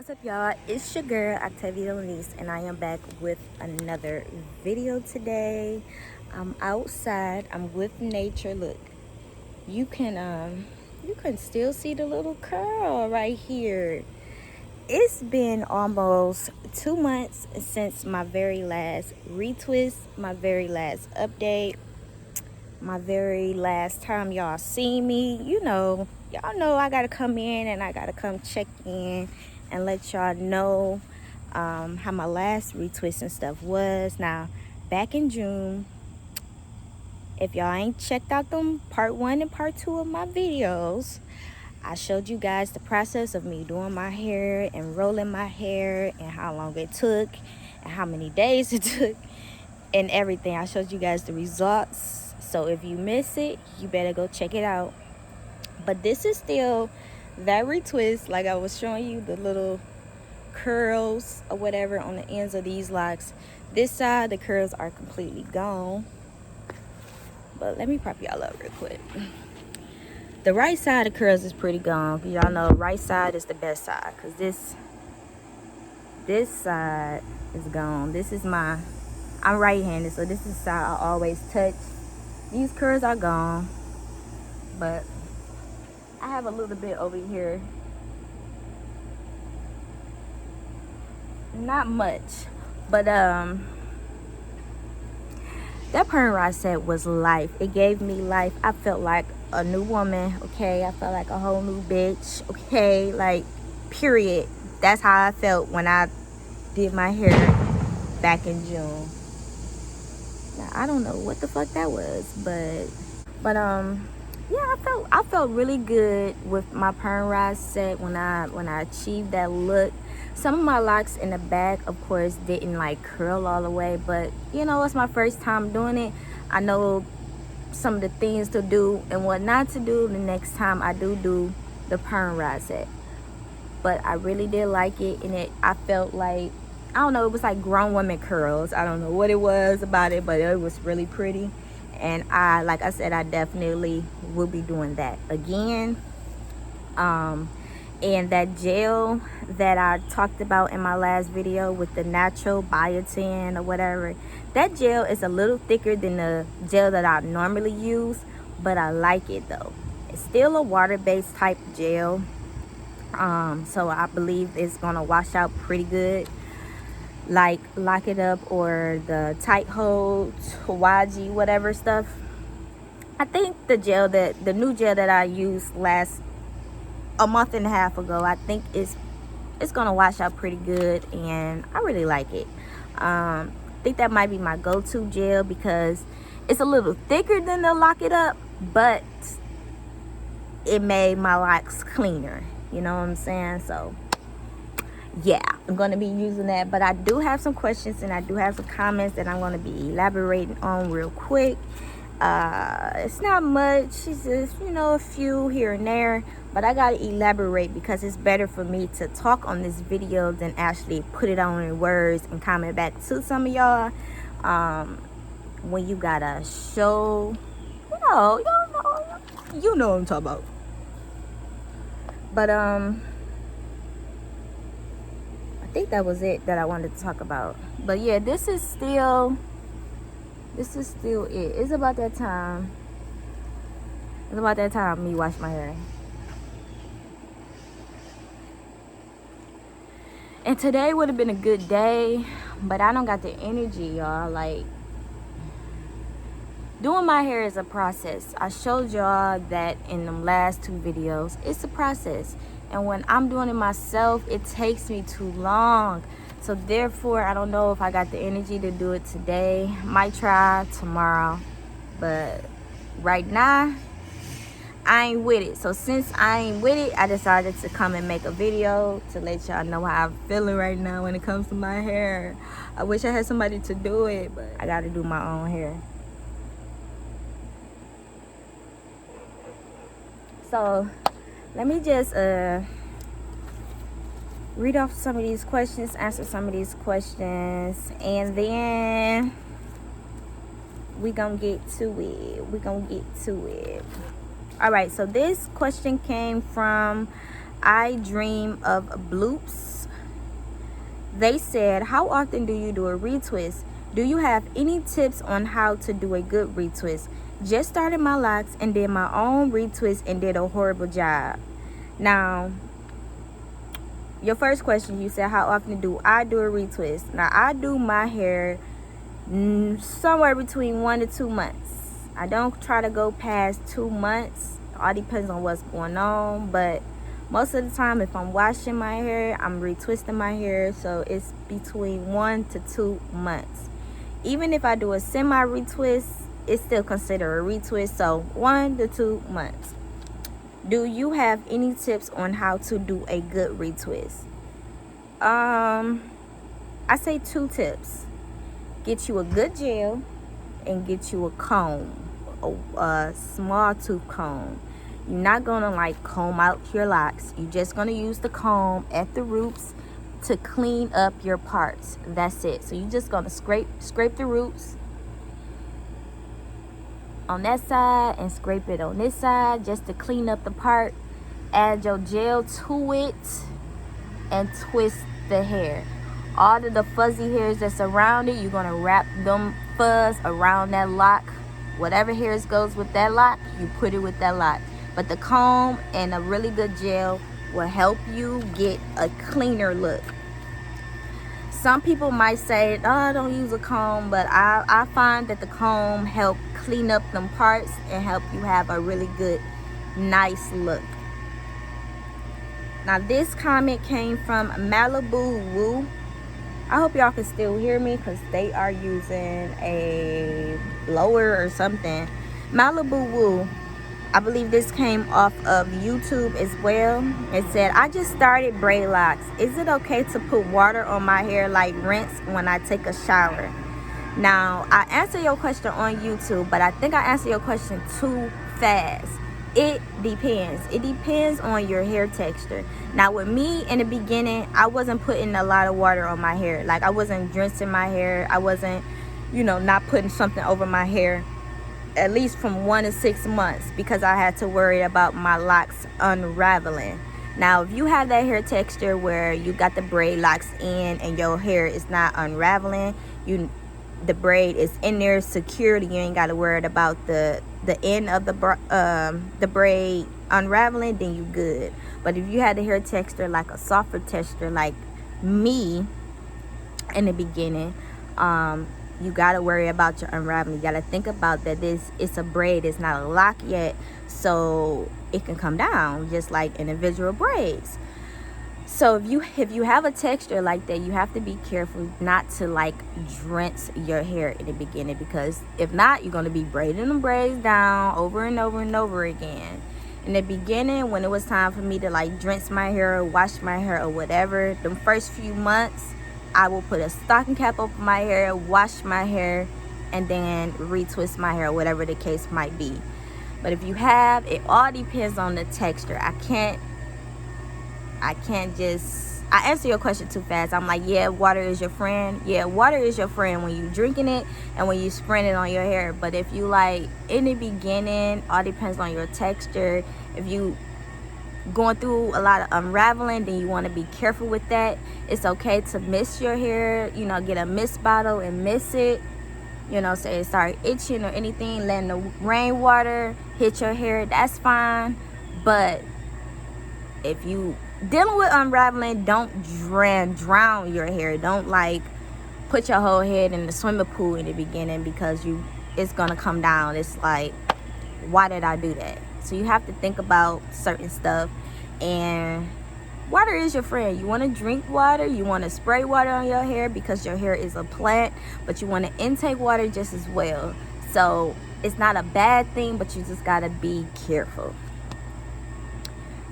What's up, y'all? It's your girl Octavia Lanice, and I am back with another video today. I'm outside. I'm with nature. Look, you can still see the little curl right here. It's been almost 2 months since my very last retwist, my very last update, my very last time y'all seen me. Y'all know I gotta come in and I gotta come check in and let y'all know how my last retwist and stuff was. Now, back in June, if y'all ain't checked out them part 1 and part 2 of my videos, I showed you guys the process of me doing my hair and rolling my hair and how long it took and how many days it took and everything. I showed you guys the results. So if you miss it, you better go check it out. But this is still that retwist, like I was showing you the little curls or whatever on the ends of these locks. This side, the curls are completely gone. But let me prop y'all up real quick. The right side of curls is pretty gone. Y'all know right side is the best side, because this side is gone. This is I'm right-handed, so this is the side I always touch. These curls are gone, but I have a little bit over here. Not much, but that perm rod set was life. It gave me life. I felt like a new woman, okay? I felt like a whole new bitch, okay? Like, period. That's how I felt when I did my hair back in June. Now, I don't know what the fuck that was, but yeah, I felt really good with my perm rod set when I achieved that look. Some of my locks in the back, of course, didn't like curl all the way, but it's my first time doing it. I know some of the things to do and what not to do the next time I do the perm rod set. But I really did like it, and I felt like, I don't know, it was like grown woman curls. I don't know what it was about it, but it was really pretty. And like I said, I definitely will be doing that again. And that gel that I talked about in my last video with the natural biotin or whatever, that gel is a little thicker than the gel that I normally use, but I like it though. It's still a water-based type gel, so I believe it's gonna wash out pretty good, like Lock It Up or the Tight Hold, Hawaii, whatever stuff. I think the new gel that I used last a month and a half ago, I think it's gonna wash out pretty good, and I really like it. I think that might be my go-to gel because it's a little thicker than the Lock It Up, but it made my locks cleaner, you know what I'm saying? So yeah, I'm gonna be using that. But I do have some questions and I do have some comments that I'm gonna be elaborating on real quick. It's not much, it's just a few here and there, but I gotta elaborate because it's better for me to talk on this video than actually put it on in words and comment back to some of y'all. When you gotta show, you know what I'm talking about. But I think that was it that I wanted to talk about. But yeah, this is still it. It's about that time. Me wash my hair. And today would have been a good day, but I don't got the energy, y'all. Like, doing my hair is a process. I showed y'all that in them last 2 videos. It's a process. And when I'm doing it myself, it takes me too long. So therefore, I don't know if I got the energy to do it today. Might try tomorrow. But right now, I ain't with it. So since I ain't with it, I decided to come and make a video to let y'all know how I'm feeling right now when it comes to my hair. I wish I had somebody to do it, but I gotta do my own hair. So let me just read off some of these questions, answer some of these questions, and then we gonna get to it. All right, so this question came from I Dream of Bloops. They said, how often do you do a retwist? Do you have any tips on how to do a good retwist? Just started my locks and did my own retwist and did a horrible job. Now, your first question, you said, how often do I do a retwist? Now, I do my hair somewhere between 1 to 2 months. I don't try to go past 2 months. All depends on what's going on, but most of the time, if I'm washing my hair, I'm retwisting my hair, so it's between 1 to 2 months. Even if I do a semi-retwist, it's still considered a retwist, so 1 to 2 months. Do you have any tips on how to do a good retwist? I say 2 tips. Get you a good gel and get you a comb, a small tooth comb. You're not gonna like comb out your locks. You're just gonna use the comb at the roots to clean up your parts. That's it. So you're just gonna scrape the roots on that side and scrape it on this side just to clean up the part. Add your gel to it and twist the hair. All of the fuzzy hairs that's around it, you're gonna wrap them fuzz around that lock. Whatever hairs goes with that lock, you put it with that lock. But the comb and a really good gel will help you get a cleaner look. Some people might say, oh, don't use a comb, but I find that the comb help clean up them parts and help you have a really good, nice look. Now this comment came from Malibu Woo. I hope y'all can still hear me because they are using a blower or something. Malibu Woo, I believe this came off of YouTube as well. It said, I just started BraidLOCs. Is it okay to put water on my hair like rinse when I take a shower? Now, I answered your question on YouTube, but I think I answered your question too fast. It depends. It depends on your hair texture. Now, with me in the beginning, I wasn't putting a lot of water on my hair. Like, I wasn't rinsing my hair. I wasn't, not putting something over my hair. At least from 1 to 6 months, because I had to worry about my locks unraveling. Now, if you have that hair texture where you got the braid locks in and your hair is not unraveling, the braid is in there secured, you ain't got to worry about the end of the braid unraveling, then you good. But if you had the hair texture like a softer texture like me in the beginning, you gotta worry about your unraveling. You gotta think about that it's a braid, it's not a lock yet, so it can come down just like individual braids. So if you have a texture like that, you have to be careful not to like drench your hair in the beginning, because if not, you're gonna be braiding the braids down over and over and over again. In the beginning, when it was time for me to like drench my hair or wash my hair or whatever, the first few months, I will put a stocking cap over my hair, wash my hair, and then retwist my hair, whatever the case might be. But if you have, it all depends on the texture. I answer your question too fast. I'm like, yeah, water is your friend. Yeah, water is your friend when you drinking it and when you spraying it on your hair. But if you like in the beginning, all depends on your texture. If you going through a lot of unraveling, then you want to be careful with that. It's okay to mist your hair, get a mist bottle and mist it, say it start itching or anything, letting the rainwater hit your hair, that's fine. But if you dealing with unraveling, don't drown your hair. Don't like put your whole head in the swimming pool in the beginning, because it's gonna come down. It's like, why did I do that? So you have to think about certain stuff, and water is your friend. You want to drink water, you want to spray water on your hair because your hair is a plant, but you want to intake water just as well. So it's not a bad thing, but you just gotta be careful.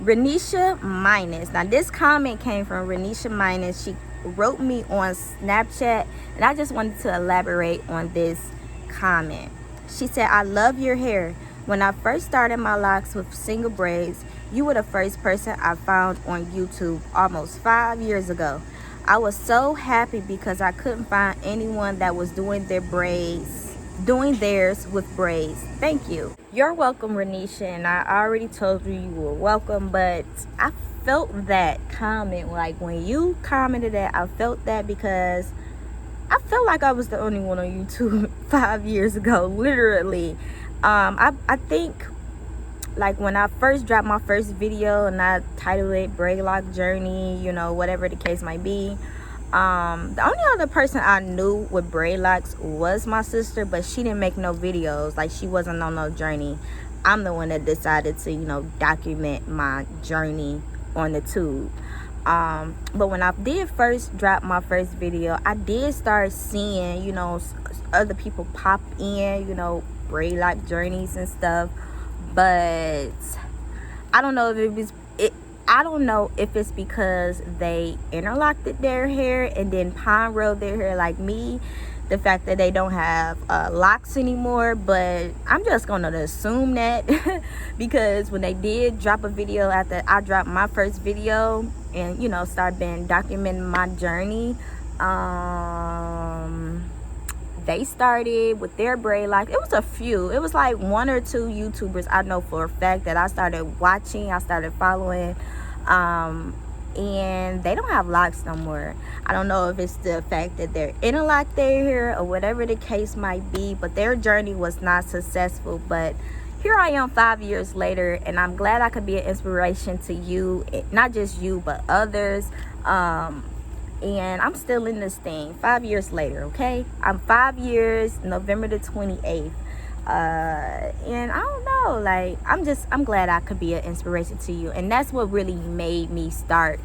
Renisha Minus. Now this comment came from Renisha Minus. She wrote me on Snapchat, and I just wanted to elaborate on this comment. She said, I love your hair. When I first started my locks with single braids, you were the first person I found on YouTube almost 5 years ago. I was so happy because I couldn't find anyone that was doing theirs with braids. Thank you. You're welcome, Renisha, and I already told you were welcome, but I felt that comment, like when you commented that, I felt that because I felt like I was the only one on YouTube 5 years ago, literally. I think like when I first dropped my first video and I titled it BraidLOC Journey, you know, whatever the case might be, the only other person I knew with BraidLOCs was my sister, but she didn't make no videos. Like, she wasn't on no journey. I'm the one that decided to, you know, document my journey on the tube. But when I did first drop my first video, I did start seeing, you know, other people pop in, you know, BraidLOC journeys and stuff. But I don't know if I don't know if it's because they interlocked their hair and then pine rolled their hair like me, the fact that they don't have locks anymore. But I'm just gonna assume that because when they did drop a video after I dropped my first video and, you know, start documenting my journey, they started with their BraidLOC. It was a few. It was like 1 or 2 YouTubers I know for a fact that I started watching, I started following, and they don't have locks no more. I don't know if it's the fact that they're interlocked their hair or whatever the case might be, but their journey was not successful. But here I am 5 years later, and I'm glad I could be an inspiration to you, not just you but others. And I'm still in this thing 5 years later, okay? I'm 5 years, November the 28th. And I don't know, like, I'm glad I could be an inspiration to you. And that's what really made me start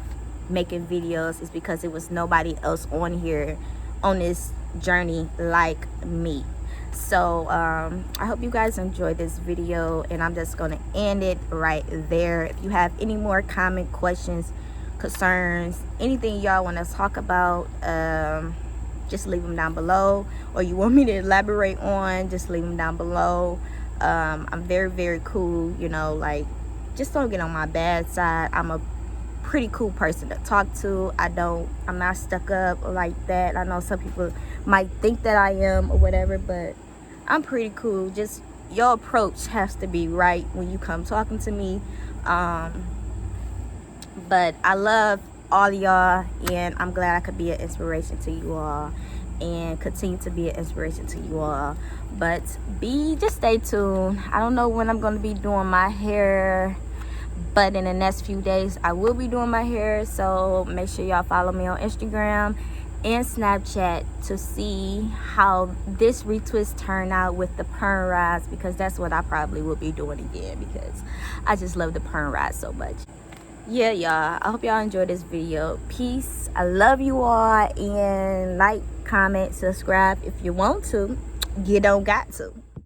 making videos, is because it was nobody else on here on this journey like me. So I hope you guys enjoyed this video, and I'm just gonna end it right there. If you have any more comment, questions, concerns, anything y'all want to talk about, just leave them down below, or you want me to elaborate on, just leave them down below. I'm very, very cool, you know, like, just don't get on my bad side. I'm a pretty cool person to talk to. I'm not stuck up like that. I know some people might think that I am or whatever, but I'm pretty cool. Just your approach has to be right when you come talking to me. But I love all y'all, and I'm glad I could be an inspiration to you all and continue to be an inspiration to you all. But just stay tuned. I don't know when I'm going to be doing my hair, but in the next few days I will be doing my hair. So make sure y'all follow me on Instagram and Snapchat to see how this retwist turned out with the perm rise, because that's what I probably will be doing again, because I just love the perm rise so much. Yeah, y'all, I hope y'all enjoyed this video. Peace. I love you all, and like, comment, subscribe if you want to. You don't got to.